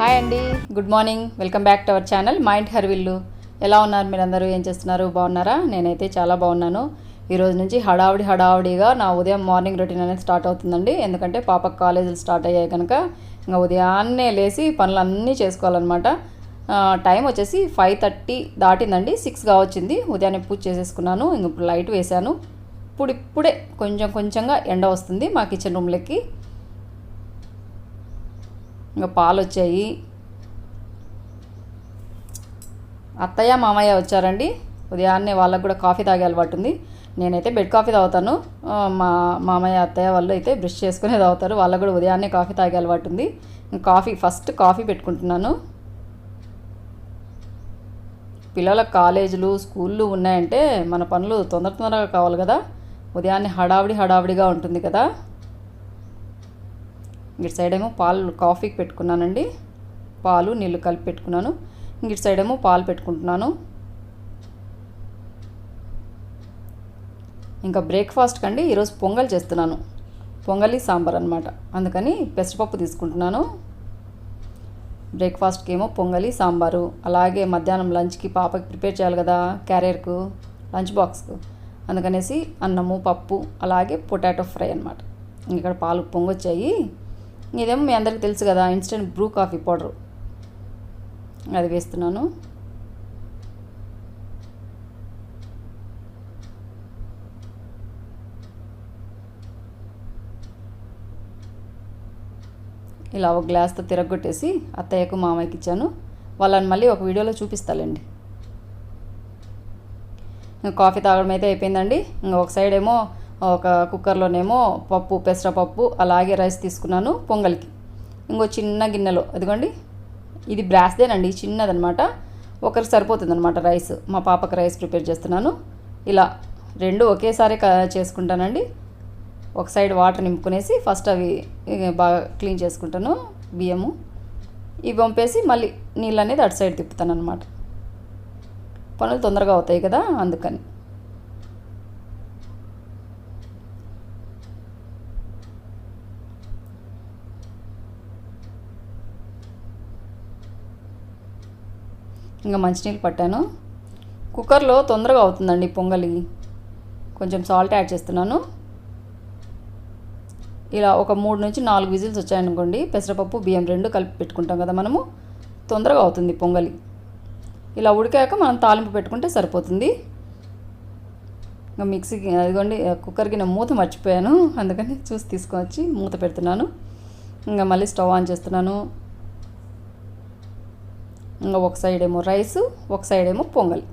Hi అండి, good morning. Welcome back to our channel mind హర్విల్లు. ఎలా ఉన్నారు మీరందరూ? ఏం చేస్తున్నారు? బాగున్నారా? నేనైతే చాలా బాగున్నాను. ఈరోజు నుంచి హడావుడిగా నా ఉదయం మార్నింగ్ రొటీన్ అనేది స్టార్ట్ అవుతుందండి. ఎందుకంటే పాపకు కాలేజీలు స్టార్ట్ అయ్యాయి కనుక ఇంకా ఉదయాన్నే లేచి పనులన్నీ చేసుకోవాలన్నమాట. టైం వచ్చేసి 5:30 దాటిందండి. 6 కావచ్చింది. ఉదయాన్నే పూజ చేసేసుకున్నాను. ఇంక ఇప్పుడు లైట్ వేశాను. ఇప్పుడే కొంచెంగా ఎండ వస్తుంది మా కిచెన్ రూమ్లోకి. ఇంకా పాలు వచ్చాయి. అత్తయ్య మామయ్య వచ్చారండి. ఉదయాన్నే వాళ్ళకు కూడా కాఫీ తాగే అలవాటు ఉంది. నేనైతే బెడ్ కాఫీ తాగుతాను. మా మామయ్య అత్తయ్య వాళ్ళు అయితే బ్రష్ చేసుకునే తాగుతారు. వాళ్ళకు కూడా ఉదయాన్నే కాఫీ తాగే అలవాటు ఉంది. ఫస్ట్ కాఫీ పెట్టుకుంటున్నాను. పిల్లల కాలేజీలు స్కూళ్ళు ఉన్నాయంటే మన పనులు తొందరగా కావాలి కదా. ఉదయాన్నే హడావిడిగా ఉంటుంది కదా. ఇటు సైడ్ ఏమో పాలు కాఫీకి పెట్టుకున్నానండి. పాలు నీళ్ళు కలిపి పెట్టుకున్నాను. ఇటు సైడ్ ఏమో పాలు పెట్టుకుంటున్నాను. ఇంకా బ్రేక్ఫాస్ట్కి అండి ఈరోజు పొంగల్ చేస్తున్నాను. పొంగలి సాంబార్ అనమాట. అందుకని పెసరపప్పు తీసుకుంటున్నాను. బ్రేక్ఫాస్ట్కి ఏమో పొంగలి సాంబారు, అలాగే మధ్యాహ్నం లంచ్కి పాపకి ప్రిపేర్ చేయాలి కదా, క్యారియర్కు లంచ్ బాక్స్కు. అందుకనేసి అన్నము పప్పు అలాగే పొటాటో ఫ్రై అనమాట. ఇక్కడ పాలు పొంగొచ్చాయి. ఇదేమో మీ అందరికీ తెలుసు కదా, ఇన్స్టెంట్ బ్రూ కాఫీ పౌడరు, అది వేస్తున్నాను. ఇలా ఒక గ్లాస్తో తిరగొట్టేసి అత్తయ్యకు మామయ్యకి ఇచ్చాను. వాళ్ళని మళ్ళీ ఒక వీడియోలో చూపిస్తాలేండి. కాఫీ తాగడం అయితే అయిపోయిందండి. ఒక సైడ్ ఏమో ఒక కుక్కర్లోనేమో పప్పు, పెసరపప్పు అలాగే రైస్ తీసుకున్నాను పొంగల్కి. ఇంకో చిన్న గిన్నెలో ఇదిగోండి, ఇది బ్రాస్దేనండి, చిన్నదనమాట. ఒకరికి సరిపోతుందనమాట రైస్. మా పాపకి రైస్ ప్రిపేర్ చేస్తున్నాను. ఇలా రెండు ఒకేసారి చేసుకుంటానండి. ఒక సైడ్ వాటర్ నింపుకునేసి ఫస్ట్ అవి బాగా క్లీన్ చేసుకుంటాను, బియ్యము. ఇవి పంపేసి మళ్ళీ నీళ్ళు అనేది అటు సైడ్ తిప్పుతాను అనమాట. పనులు తొందరగా అవుతాయి కదా, అందుకని. ఇంకా మంచినీళ్ళు పట్టాను. కుక్కర్లో తొందరగా అవుతుందండి పొంగలి. కొంచెం సాల్ట్ యాడ్ చేస్తున్నాను. ఇలా ఒక 3 నుంచి 4 విజిల్స్ వచ్చాయనుకోండి, పెసరపప్పు బియ్యం రెండు కలిపి పెట్టుకుంటాం కదా మనము, తొందరగా అవుతుంది పొంగలి. ఇలా ఉడికాక మనం తాలింపు పెట్టుకుంటే సరిపోతుంది. ఇంకా మిక్సీకి అదిగోండి, కుక్కర్కి నేను మూత మర్చిపోయాను, అందుకని చూసి తీసుకొచ్చి మూత పెడుతున్నాను. ఇంకా మళ్ళీ స్టవ్ ఆన్ చేస్తున్నాను. ఇంకా ఒక సైడ్ ఏమో రైసు, ఒక సైడ్ ఏమో పొంగలి.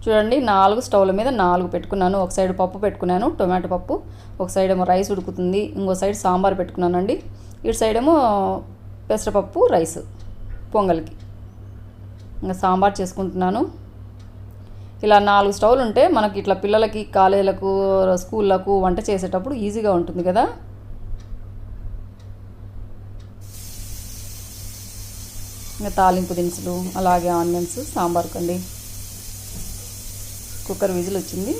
చూడండి, 4 స్టవ్ల మీద 4 పెట్టుకున్నాను. ఒక సైడ్ పప్పు పెట్టుకున్నాను, టొమాటో పప్పు. ఒక సైడ్ ఏమో రైస్ ఉడుకుతుంది. ఇంకో సైడ్ సాంబార్ పెట్టుకున్నానండి. ఇటు సైడ్ ఏమో పెసరపప్పు రైస్ పొంగల్కి. ఇంకా సాంబార్ చేసుకుంటున్నాను. ఇలా 4 స్టవ్లు ఉంటే మనకి ఇట్లా పిల్లలకి కాలేజీలకు స్కూళ్ళకు వంట చేసేటప్పుడు ఈజీగా ఉంటుంది కదా. ఇంకా తాలింపు దినుసులు అలాగే ఆనియన్స్ సాంబార్ కండి. కుక్కర్ విజిల్ వచ్చింది.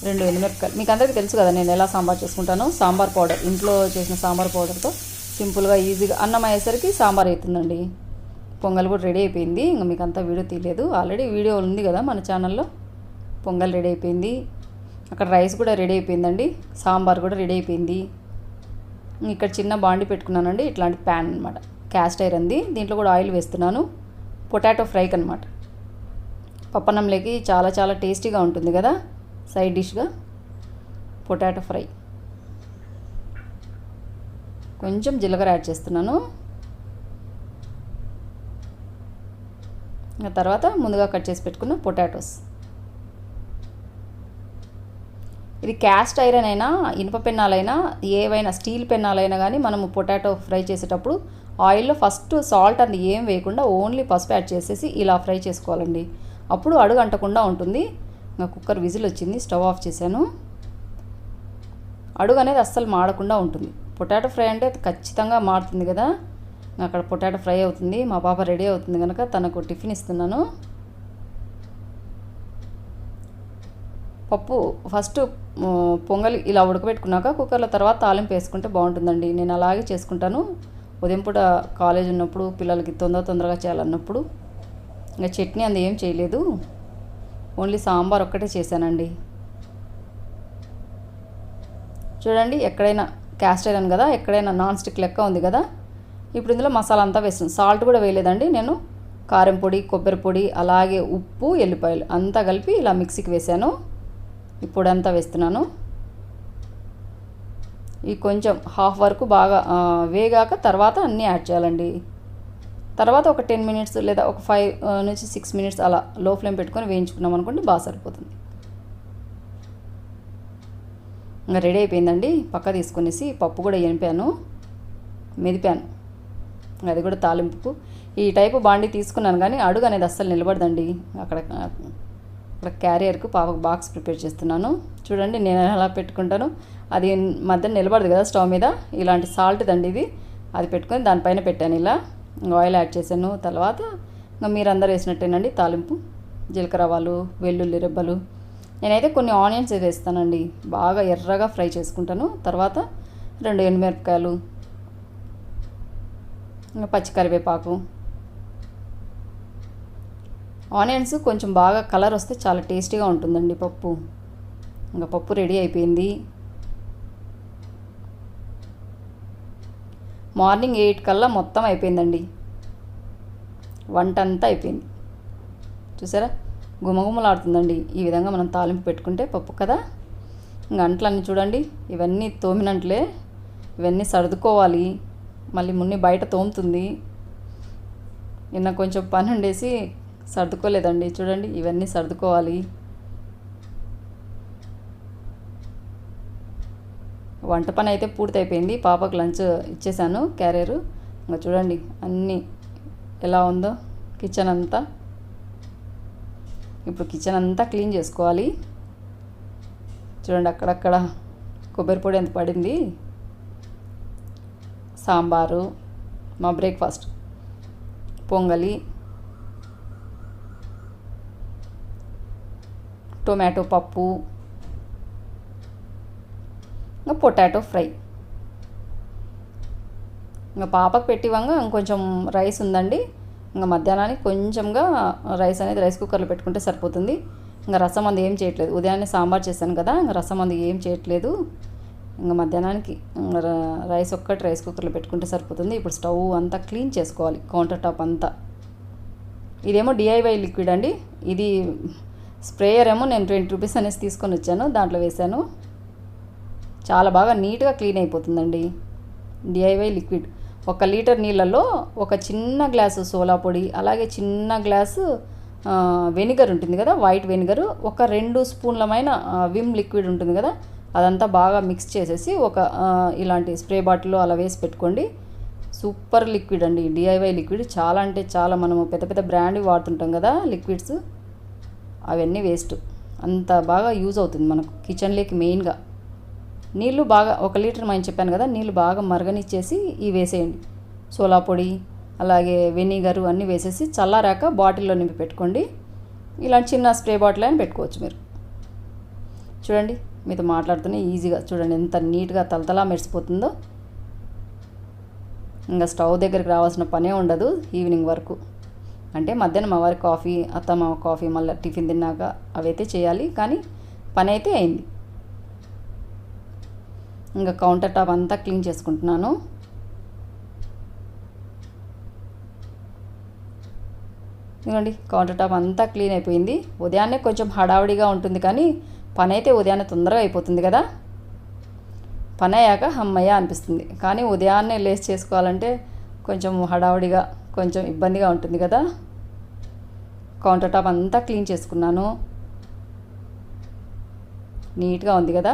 2 ఎండుమిరపకాయలు. మీకు అందరికీ తెలుసు కదా నేను ఎలా సాంబార్ చేసుకుంటాను. సాంబార్ పౌడర్, ఇంట్లో చేసిన సాంబార్ పౌడర్తో సింపుల్గా ఈజీగా అన్నం అయ్యేసరికి సాంబార్ అవుతుందండి. పొంగల్ కూడా రెడీ అయిపోయింది. ఇంకా మీకు అంతా వీడియో తీయలేదు, ఆల్రెడీ వీడియో ఉంది కదా మన ఛానల్లో. పొంగల్ రెడీ అయిపోయింది. అక్కడ రైస్ కూడా రెడీ అయిపోయిందండి. సాంబార్ కూడా రెడీ అయిపోయింది. ఇక్కడ చిన్న బాండి పెట్టుకున్నానండి, ఇట్లాంటి ప్యాన్ అనమాట, క్యాస్ట్ ఐరన్ది. దీంట్లో కూడా ఆయిల్ వేస్తున్నాను. పొటాటో ఫ్రైకి అనమాట. పప్పన్నంలోకి చాలా టేస్టీగా ఉంటుంది కదా, సైడ్ డిష్గా పొటాటో ఫ్రై. కొంచెం జీలకర్ర యాడ్ చేస్తున్నాను. ఆ తర్వాత ముందుగా కట్ చేసి పెట్టుకున్న పొటాటోస్. ఇది క్యాస్ట్ ఐరన్ అయినా, ఇనుప పెన్నాలైనా, ఏవైనా స్టీల్ పెన్నాలైనా కానీ మనము పొటాటో ఫ్రై చేసేటప్పుడు ఆయిల్లో ఫస్ట్ సాల్ట్ అని ఏం వేయకుండా ఓన్లీ పసుపు యాడ్ చేసేసి ఇలా ఫ్రై చేసుకోవాలండి. అప్పుడు అడుగు అంటకుండా ఉంటుంది. ఇంకా కుక్కర్ విజిల్ వచ్చింది, స్టవ్ ఆఫ్ చేశాను. అడుగు అనేది అస్సలు మాడకుండా ఉంటుంది. పొటాటో ఫ్రై అంటే ఖచ్చితంగా మాడుతుంది కదా. అక్కడ పొటాటో ఫ్రై అవుతుంది. మా పాప రెడీ అవుతుంది కనుక తనకు టిఫిన్ ఇస్తున్నాను. పప్పు ఫస్ట్ పొంగలి ఇలా ఉడకబెట్టుకున్నాక కుక్కర్లో తర్వాత తాలింపు వేసుకుంటే బాగుంటుందండి. నేను అలాగే చేసుకుంటాను. ఉదయం పూట కాలేజ్ ఉన్నప్పుడు పిల్లలకి తొందరగా చేయాలన్నప్పుడు. ఇంకా చట్నీ అంత ఏం చేయలేదు, ఓన్లీ సాంబార్ ఒక్కటే చేశానండి. చూడండి, ఎక్కడైనా క్యాస్ట్ ఐరన్ కదా, ఎక్కడైనా నాన్ స్టిక్ లెక్క ఉంది కదా. ఇప్పుడు ఇందులో మసాలా అంతా వేస్తుంది. సాల్ట్ కూడా వేయలేదండి నేను. కారం పొడి, కొబ్బరి పొడి, అలాగే ఉప్పు, ఎల్లిపాయలు అంతా కలిపి ఇలా మిక్సీకి వేసాను. ఇప్పుడు అంతా వేస్తున్నాను. ఈ కొంచెం హాఫ్ వరకు బాగా వేగాక తర్వాత అన్నీ యాడ్ చేయాలండి. తర్వాత ఒక 10 మినిట్స్ లేదా ఒక 5 నుంచి 6 మినిట్స్ అలా లో ఫ్లేమ్ పెట్టుకొని వేయించుకున్నాం అనుకోండి, బాగా సరిపోతుంది. ఇంకా రెడీ అయిపోయిందండి. పక్క తీసుకొనేసి పప్పు కూడా ఎనిపాను, మెదిపాను. అది కూడా తాలింపుకు ఈ టైపు బాండి తీసుకున్నాను, కానీ అడుగు అనేది అస్సలు నిలబడదండి. అక్కడ క్యారియర్కు పాపకు బాక్స్ ప్రిపేర్ చేస్తున్నాను. చూడండి నేను ఎలా పెట్టుకుంటాను, అది మధ్య నిలబడదు కదా స్టవ్ మీద. ఇలాంటి సాల్ట్ దండి ఇది, అది పెట్టుకొని దానిపైన పెట్టాను. ఇలా ఆయిల్ యాడ్ చేశాను. తర్వాత ఇంకా మీరందరూ వేసినట్టేనండి తాలింపు. జీలకర్ర ఆవాలు, వెల్లుల్లి రెబ్బలు, నేనైతే కొన్ని ఆనియన్స్ వేస్తానండి. బాగా ఎర్రగా ఫ్రై చేసుకుంటాను. తర్వాత 2 ఎండుమిరపకాయలు, ఇంకా పచ్చి కరివేపాకు. ఆనియన్స్ కొంచెం బాగా కలర్ వస్తే చాలా టేస్టీగా ఉంటుందండి పప్పు. ఇంకా పప్పు రెడీ అయిపోయింది. మార్నింగ్ 8 కల్లా మొత్తం అయిపోయిందండి. వంట అంతా అయిపోయింది. చూసారా, గుమగుమలాడుతుందండి. ఈ విధంగా మనం తాలింపు పెట్టుకుంటే పప్పు కదా. ఇంకా అంట్లన్నీ చూడండి, ఇవన్నీ తోమినంట్లే. ఇవన్నీ సర్దుకోవాలి. మళ్ళీ మున్ని బయట తోముతుంది. నిన్న కొంచెం పని ఉండేసి సర్దుకోలేదండి. చూడండి, ఇవన్నీ సర్దుకోవాలి. వంట పని అయితే పూర్తి అయిపోయింది. పాపకు లంచ్ ఇచ్చేసాను, క్యారియరు. ఇంకా చూడండి అన్నీ ఎలా ఉందో కిచెన్ అంతా. ఇప్పుడు కిచెన్ అంతా క్లీన్ చేసుకోవాలి. చూడండి, అక్కడక్కడ కొబ్బరి పొడి ఎంత పడింది. సాంబారు, మా బ్రేక్ఫాస్ట్ పొంగలి, టొమాటో పప్పు, ఇంకా పొటాటో ఫ్రై. ఇంకా పాపకు పెట్టివంగా ఇంకొంచెం రైస్ ఉందండి. ఇంకా మధ్యాహ్నానికి కొంచెంగా రైస్ అనేది రైస్ కుక్కర్లో పెట్టుకుంటే సరిపోతుంది. ఇంకా రసం అంది ఏం చేయట్లేదు. ఉదయాన్నే సాంబార్ చేశాను కదా, ఇంకా రసం అంది ఏం చేయట్లేదు. ఇంకా మధ్యాహ్నానికి రైస్ ఒక్కటి రైస్ కుక్కర్లో పెట్టుకుంటే సరిపోతుంది. ఇప్పుడు స్టవ్ అంతా క్లీన్ చేసుకోవాలి, కౌంటర్ టాప్ అంతా. ఇదేమో డిఐవై లిక్విడ్ అండి. ఇది స్ప్రేయర్ ఏమో నేను 20 రూపీస్ అనేసి తీసుకొని వచ్చాను, దాంట్లో వేశాను. చాలా బాగా నీట్గా క్లీన్ అయిపోతుందండి డిఐవై లిక్విడ్. 1 లీటర్ నీళ్ళల్లో ఒక చిన్న గ్లాసు సోలా పొడి, అలాగే చిన్న గ్లాసు వెనిగర్ ఉంటుంది కదా, వైట్ వెనిగర్, ఒక 2 స్పూన్లమైన విమ్ లిక్విడ్ ఉంటుంది కదా, అదంతా బాగా మిక్స్ చేసేసి ఒక ఇలాంటి స్ప్రే బాటిల్లో అలా వేసి పెట్టుకోండి. సూపర్ లిక్విడ్ అండి డిఐవై లిక్విడ్. చాలా అంటే చాలా, మనము పెద్ద పెద్ద బ్రాండ్ వాడుతుంటాం కదా లిక్విడ్స్, అవన్నీ వేస్ట్. అంత బాగా యూజ్ అవుతుంది మనకు కిచెన్లోకి. మెయిన్గా నీళ్ళు బాగా 1 లీటర్ నేను చెప్పాను కదా, నీళ్ళు బాగా మరగనిచ్చేసి ఇవి వేసేయండి. సోలా పొడి అలాగే వెనిగరు అన్నీ వేసేసి చల్లారాక బాటిల్లో నింపి పెట్టుకోండి. ఇలాంటి చిన్న స్ప్రే బాటిల్ అయినా పెట్టుకోవచ్చు మీరు. చూడండి, మీతో మాట్లాడుతూనే ఈజీగా చూడండి ఎంత నీట్గా తలతలా మెరిసిపోతుందో. ఇంకా స్టవ్ దగ్గరికి రావాల్సిన పనే ఉండదు ఈవినింగ్ వరకు. అంటే మధ్యాహ్నం మా వారి కాఫీ, అత్తమ్మ కాఫీ, మళ్ళీ టిఫిన్ తిన్నాక అవైతే చేయాలి, కానీ పని అయితే అయింది. ఇంకా కౌంటర్ టాప్ అంతా క్లీన్ చేసుకుంటున్నాను. ఇదిగోండి, కౌంటర్ టాప్ అంతా క్లీన్ అయిపోయింది. ఉదయాన్నే కొంచెం హడావుడిగా ఉంటుంది, కానీ పని అయితే ఉదయాన్నే తొందరగా అయిపోతుంది కదా. పని అయ్యాక అమ్మయ్య అనిపిస్తుంది. కానీ ఉదయాన్నే లేచి చేసుకోవాలంటే కొంచెం హడావుడిగా, కొంచెం ఇబ్బందిగా ఉంటుంది కదా. కౌంటర్ టాప్ అంతా క్లీన్ చేసుకున్నాను. నీట్గా ఉంది కదా.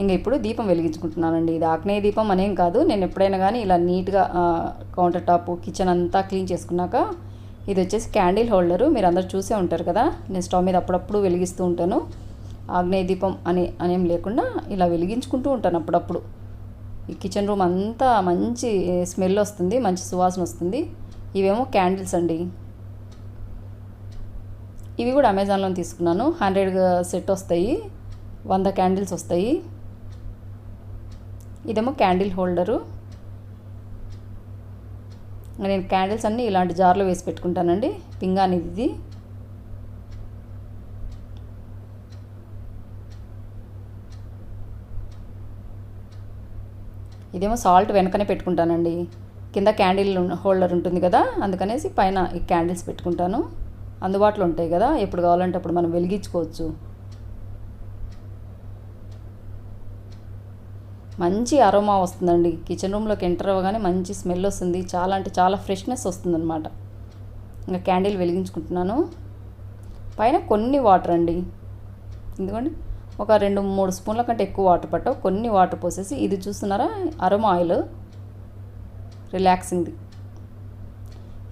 ఇంకా ఇప్పుడు దీపం వెలిగించుకుంటున్నానండి. ఇది ఆగ్నేయ దీపం అనేం కాదు. నేను ఎప్పుడైనా కానీ ఇలా నీట్గా కౌంటర్ టాప్, కిచెన్ అంతా క్లీన్ చేసుకున్నాక, ఇది వచ్చేసి క్యాండిల్ హోల్డరు. మీరు అందరు చూసే ఉంటారు కదా, నేను స్టవ్ మీద అప్పుడప్పుడు వెలిగిస్తూ ఉంటాను. ఆగ్నేయ దీపం అనేం లేకుండా ఇలా వెలిగించుకుంటూ ఉంటాను అప్పుడప్పుడు. ఈ కిచెన్ రూమ్ అంతా మంచి స్మెల్ వస్తుంది, మంచి సువాసన వస్తుంది. ఇవేమో క్యాండిల్స్ అండి. ఇవి కూడా అమెజాన్లో తీసుకున్నాను. 100 సెట్ వస్తాయి, 100 క్యాండిల్స్ వస్తాయి. ఇదేమో క్యాండిల్ హోల్డరు. నేను క్యాండిల్స్ అన్నీ ఇలాంటి జార్లో వేసి పెట్టుకుంటానండి. పింగాణి ఇది. ఇదేమో సాల్ట్ వెనకనే పెట్టుకుంటానండి. కింద క్యాండిల్ హోల్డర్ ఉంటుంది కదా, అందుకనేసి పైన ఈ క్యాండిల్స్ పెట్టుకుంటాను. అందుబాటులో ఉంటాయి కదా, ఎప్పుడు కావాలంటే అప్పుడు మనం వెలిగించుకోవచ్చు. మంచి అరోమా వస్తుందండి. కిచెన్ రూమ్లోకి ఎంటర్ అవ్వగానే మంచి స్మెల్ వస్తుంది. చాలా అంటే చాలా ఫ్రెష్నెస్ వస్తుందన్నమాట. ఇంకా క్యాండిల్ వెలిగించుకుంటున్నాను. పైన కొన్ని వాటర్ అండి, ఎందుకండి ఒక 2-3 స్పూన్ల కంటే ఎక్కువ వాటర్ పట్టవు. కొన్ని వాటర్ పోసేసి, ఇది చూస్తున్నారా అరోమా ఆయిల్, రిలాక్సింగ్ది.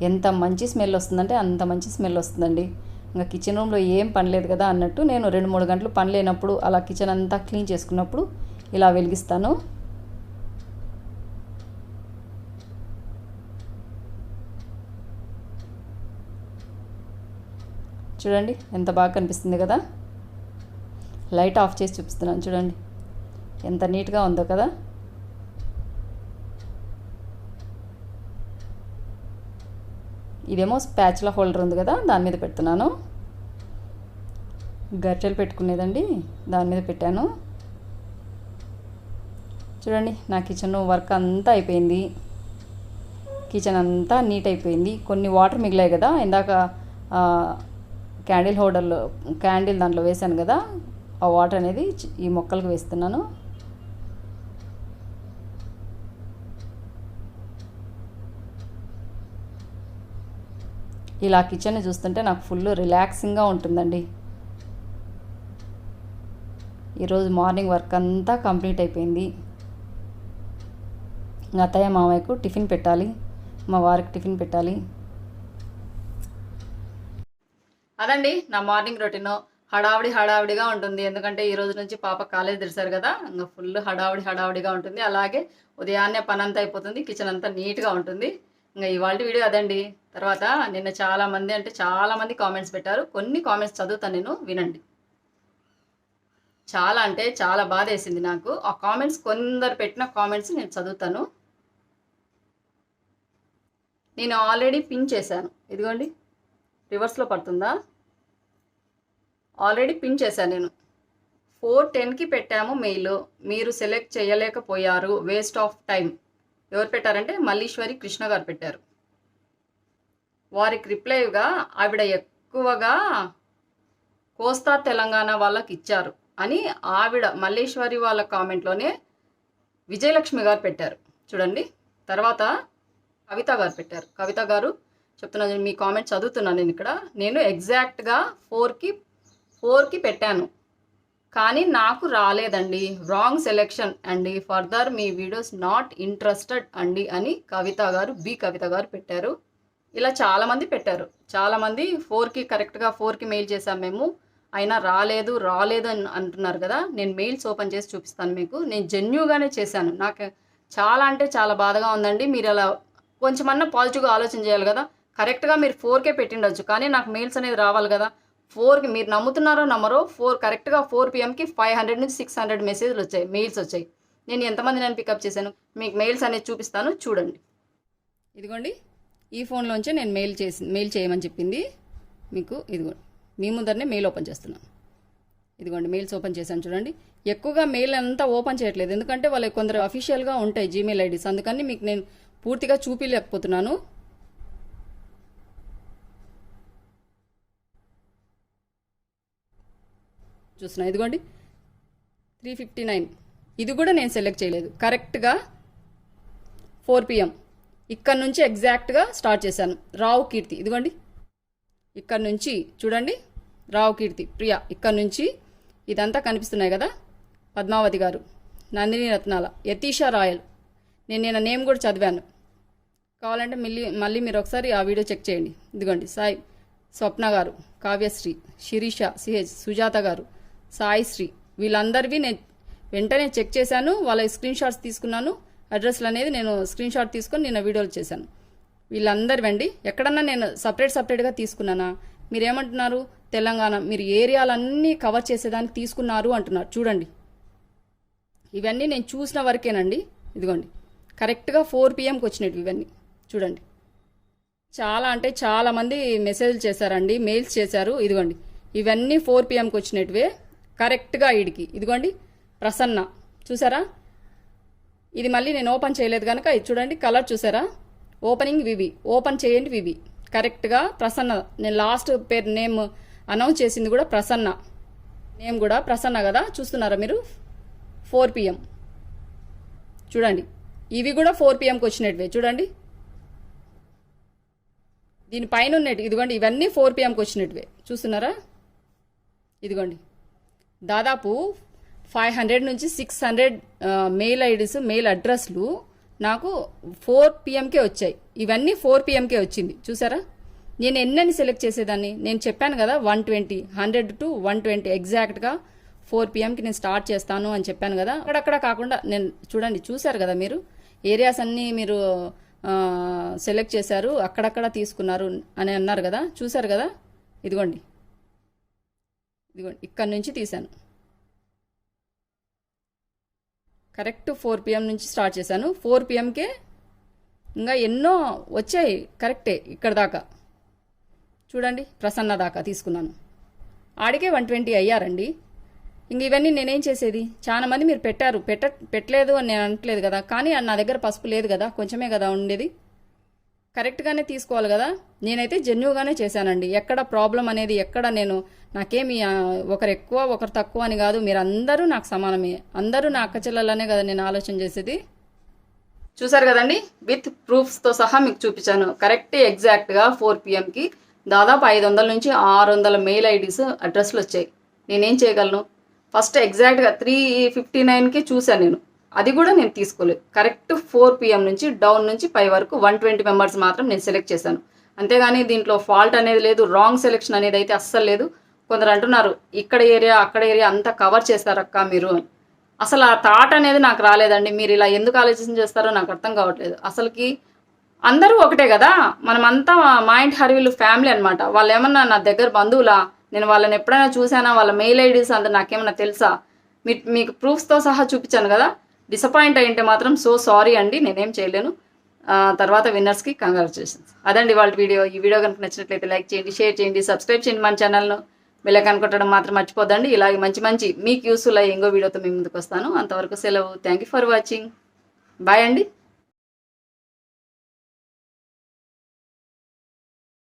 ఎంత మంచి స్మెల్ వస్తుందంటే అంత మంచి స్మెల్ వస్తుందండి. ఇంకా కిచెన్ రూమ్లో ఏం పని లేదు కదా అన్నట్టు నేను 2-3 గంటలు పని లేనప్పుడు అలా కిచెన్ అంతా క్లీన్ చేసుకున్నప్పుడు ఇలా వెలిగిస్తాను. చూడండి ఎంత బాగా కనిపిస్తుంది కదా. లైట్ ఆఫ్ చేసి చూపిస్తున్నాను చూడండి ఎంత నీట్గా ఉందో కదా. ఇదేమో స్పాచులా హోల్డర్ ఉంది కదా, దాని మీద పెడుతున్నాను. గరిటెలు పెట్టుకునేదండి, దాని మీద పెట్టాను. చూడండి నా కిచెన్ వర్క్ అంతా అయిపోయింది. కిచెన్ అంతా నీట్ అయిపోయింది. కొన్ని వాటర్ మిగిలాయి కదా, ఇందాక క్యాండిల్ హోల్డర్లో క్యాండిల్ దాంట్లో వేసాను కదా, ఆ వాటర్ అనేది ఈ మొక్కలకు వేస్తున్నాను. ఇలా కిచెన్ని చూస్తుంటే నాకు ఫుల్ రిలాక్సింగ్గా ఉంటుందండి. ఈరోజు మార్నింగ్ వర్క్ అంతా కంప్లీట్ అయిపోయింది. అత్తయ్య మామయ్యకు టిఫిన్ పెట్టాలి, మా వారికి టిఫిన్ పెట్టాలి. అదండి నా మార్నింగ్ రొటీన్. హడావిడిగా ఉంటుంది, ఎందుకంటే ఈ రోజు నుంచి పాప కాలేజ్ తెరిచారు కదా, ఇంకా ఫుల్ హడావిడిగా ఉంటుంది. అలాగే ఉదయాన్నే పని అంతా అయిపోతుంది, కిచెన్ అంతా నీట్గా ఉంటుంది. ఇంకా ఇవాళ వీడియో అదండి. తర్వాత నిన్న చాలామంది కామెంట్స్ పెట్టారు. కొన్ని కామెంట్స్ చదువుతాను నేను, వినండి. చాలా అంటే చాలా బాధ వేసింది నాకు ఆ కామెంట్స్. కొందరు పెట్టిన కామెంట్స్ నేను చదువుతాను. నేను ఆల్రెడీ పిన్ చేశాను, ఇదిగోండి రివర్స్లో పడుతుందా, ఆల్రెడీ పిన్ చేశాను నేను. 4:10కి పెట్టాము మెయిల్, మీరు సెలెక్ట్ చేయలేకపోయారు, వేస్ట్ ఆఫ్ టైం. ఎవరు పెట్టారంటే మల్లీశ్వరి కృష్ణ గారు పెట్టారు. వారికి రిప్లైగా ఆవిడ ఎక్కువగా కోస్తా తెలంగాణ వాళ్ళకి ఇచ్చారు అని ఆవిడ మల్లేశ్వరి వాళ్ళ కామెంట్లోనే విజయలక్ష్మి గారు పెట్టారు చూడండి. తర్వాత కవిత గారు పెట్టారు. కవిత గారు చెప్తున్నా, మీ కామెంట్ చదువుతున్నాను నేను ఇక్కడ. నేను ఎగ్జాక్ట్గా 4కి పెట్టాను, కానీ నాకు రాలేదండి, రాంగ్ సెలెక్షన్ అండి, further me videos not interested అండి అని కవిత గారు పెట్టారు. ఇలా చాలామంది పెట్టారు. చాలామంది 4కి కరెక్ట్గా 4కి మెయిల్ చేశాం మేము, అయినా రాలేదు అని అంటున్నారు కదా. నేను మెయిల్స్ ఓపెన్ చేసి చూపిస్తాను మీకు. నేను జెన్యూగానే చేశాను. నాకు చాలా అంటే చాలా బాధగా ఉందండి. మీరు అలా కొంచెమన్నా పాజిటివ్గా ఆలోచన చేయాలి కదా. కరెక్ట్గా మీరు 4కే పెట్టిండొచ్చు, కానీ నాకు మెయిల్స్ అనేది రావాలి కదా. 4కి మీరు నమ్ముతున్నారో నమ్మరో, కరెక్ట్గా 4 PM-కి 500 నుంచి 600 మెయిల్స్ వచ్చాయి. నేను ఎంతమంది పికప్ చేశాను మీకు మెయిల్స్ అనేది చూపిస్తాను చూడండి. ఇదిగోండి ఈ ఫోన్లోంచే నేను మెయిల్ చేయమని చెప్పింది మీకు. ఇదిగోండి మీ ముందరనే మెయిల్ ఓపెన్ చేస్తున్నాను. ఇదిగోండి మెయిల్స్ ఓపెన్ చేశాను చూడండి. ఎక్కువగా మెయిల్ అంతా ఓపెన్ చేయట్లేదు, ఎందుకంటే వాళ్ళకి కొందరు అఫీషియల్గా ఉంటాయి జీమెయిల్ ఐడీస్, అందుకని మీకు నేను పూర్తిగా చూపించలేకపోతున్నాను. చూస్తున్నా ఇదిగోండి 359. ఇది కూడా నేను సెలెక్ట్ చేయలేదు. కరెక్ట్గా 4 PM ఇక్కడ నుంచి ఎగ్జాక్ట్గా స్టార్ట్ చేశాను. రావు కీర్తి, ఇదిగోండి ఇక్కడ నుంచి చూడండి, రావు కీర్తి ప్రియా, ఇక్కడ నుంచి ఇదంతా కనిపిస్తున్నాయి కదా. పద్మావతి గారు, నందిని రత్నాల, యతీషా రాయల్, నేను నేమ్ కూడా చదివాను. కావాలంటే మళ్ళీ మీరు ఒకసారి ఆ వీడియో చెక్ చేయండి. ఇదిగోండి సాయి, స్వప్న గారు, కావ్యశ్రీ, శిరీష సిహెచ్, సుజాత గారు, సాయిశ్రీ, వీళ్ళందరివి నేను వెంటనే చెక్ చేశాను. వాళ్ళ స్క్రీన్ షాట్స్ తీసుకున్నాను. అడ్రస్లు అనేది నేను స్క్రీన్ షాట్ తీసుకొని నిన్న వీడియోలు చేశాను. వీళ్ళందరివండి. ఎక్కడన్నా నేను సపరేట్గా తీసుకున్నానా, మీరేమంటున్నారు, తెలంగాణ మీరు ఏరియాలన్నీ కవర్ చేసేదానికి తీసుకున్నారు అంటున్నారు. చూడండి, ఇవన్నీ నేను చూసిన వరకేనండి. ఇదిగోండి, కరెక్ట్గా 4 PM వచ్చినట్టు ఇవన్నీ చూడండి. చాలా అంటే చాలామంది మెసేజ్ చేశారండి, మెయిల్స్ చేశారు. ఇదిగోండి, ఇవన్నీ 4 PMకి వచ్చినట్టువే కరెక్ట్గా ఈడికి. ఇదిగోండి ప్రసన్న, చూసారా? ఇది మళ్ళీ నేను ఓపెన్ చేయలేదు కనుక ఇది చూడండి, కలర్ చూసారా? ఓపెనింగ్ వివి, ఓపెన్ చేయండి వివి. కరెక్ట్గా ప్రసన్న. నేను లాస్ట్ పేరు నేమ్ అనౌన్స్ చేసింది కూడా ప్రసన్న, నేమ్ కూడా ప్రసన్న కదా, చూస్తున్నారా మీరు? 4 PM చూడండి. ఇవి కూడా 4 PMకి వచ్చినట్టువే చూడండి. దీనిపైన ఉన్నట్టు ఇదిగోండి, ఇవన్నీ 4 PMకి వచ్చినట్టువే చూస్తున్నారా? ఇదిగోండి, దాదాపు 500 నుంచి 600 మెయిల్ ఐడీస్, మెయిల్ అడ్రస్లు నాకు 4 PMకే వచ్చాయి. ఇవన్నీ 4 PMకే వచ్చింది చూసారా? నేను ఎన్నని సెలెక్ట్ చేసేదాన్ని, నేను చెప్పాను కదా 120, 100 to 120 ఎగ్జాక్ట్గా 4 PMకి నేను స్టార్ట్ చేస్తాను అని చెప్పాను కదా. అక్కడక్కడ కాకుండా నేను చూడండి, చూశారు కదా మీరు, ఏరియాస్ అన్నీ మీరు సెలెక్ట్ చేశారు, అక్కడక్కడ తీసుకున్నారు అని అన్నారు కదా, చూశారు కదా? ఇదిగోండి, ఇదిగోండి ఇక్కడ నుంచి తీశాను. కరెక్ట్ 4 PM నుంచి స్టార్ట్ చేశాను. 4 PMకే ఇంకా ఎన్నో వచ్చాయి కరెక్టే ఇక్కడ దాకా చూడండి. ప్రసన్న దాకా తీసుకున్నాను, ఆడికే 120 అయ్యారండి. ఇంక ఇవన్నీ నేనేం చేసేది? చాలా మంది మీరు పెట్టారు, పెట్టలేదు అని నేను అనట్లేదు కదా, కానీ నా దగ్గర పసుపు లేదు కదా, కొంచెమే కదా ఉండేది. కరెక్ట్గానే తీసుకోవాలి కదా. నేనైతే జెన్యూగానే చేశానండి. ఎక్కడ ప్రాబ్లం అనేది ఎక్కడ నాకేమి ఒకరు ఎక్కువ ఒకరు తక్కువ అని కాదు, మీరు అందరూ నాకు సమానమే, అందరూ నా అక్క చెల్లెలనే కదా నేను ఆలోచన చేసేది. చూసారు కదండి, విత్ ప్రూఫ్స్తో సహా మీకు చూపించాను. కరెక్ట్ ఎగ్జాక్ట్గా 4 PMకి దాదాపు 500 నుంచి 600 మెయిల్ ఐడీస్ అడ్రస్లు వచ్చాయి. నేనేం చేయగలను? ఫస్ట్ ఎగ్జాక్ట్గా 3:59కి చూశాను నేను, అది కూడా నేను తీసుకోలేదు. కరెక్ట్ 4 PM నుంచి డౌన్ నుంచి పై వరకు 120 మెంబర్స్ మాత్రం నేను సెలెక్ట్ చేశాను. అంతేగాని దీంట్లో ఫాల్ట్ అనేది లేదు, రాంగ్ సెలెక్షన్ అనేది అయితే అస్సలు లేదు. కొందరు అంటున్నారు ఇక్కడ ఏరియా అక్కడ ఏరియా అంతా కవర్ చేస్తారక్క మీరు, అసలు ఆ థాట్ అనేది నాకు రాలేదండి. మీరు ఇలా ఎందుకు ఆలోచన చేస్తారో నాకు అర్థం కావట్లేదు. అసలుకి అందరూ ఒకటే కదా, మనమంతా మా ఇంటి హరివిలు ఫ్యామిలీ అనమాట. వాళ్ళు ఏమన్నా నా దగ్గర బంధువులా? నేను వాళ్ళని ఎప్పుడైనా చూసానా? వాళ్ళ మెయిల్ ఐడీస్ అంతా నాకేమన్నా తెలుసా? మీకు ప్రూఫ్స్తో సహా చూపించాను కదా. డిసప్పాయింట్ అయ్యింటే మాత్రం సో సారీ అండి, నేనేం చేయలేను. తర్వాత విన్నర్స్కి కంగ్రాచులేషన్స్. అదండి వాళ్ళ వీడియో. ఈ వీడియో కనుక నచ్చినట్లయితే లైక్ చేయండి, షేర్ చేయండి, సబ్స్క్రైబ్ చేయండి మన ఛానల్ను. బెల్ ఐకాన్ కొట్టడం మాత్రం మర్చిపోద్దండి. ఇలాగే మంచి మీకు యూస్ఫుల్ అయ్యే ఇంకో వీడియోతో మీ ముందుకు వస్తాను. అంతవరకు సెలవు. Thank you for watching. Bye అండి.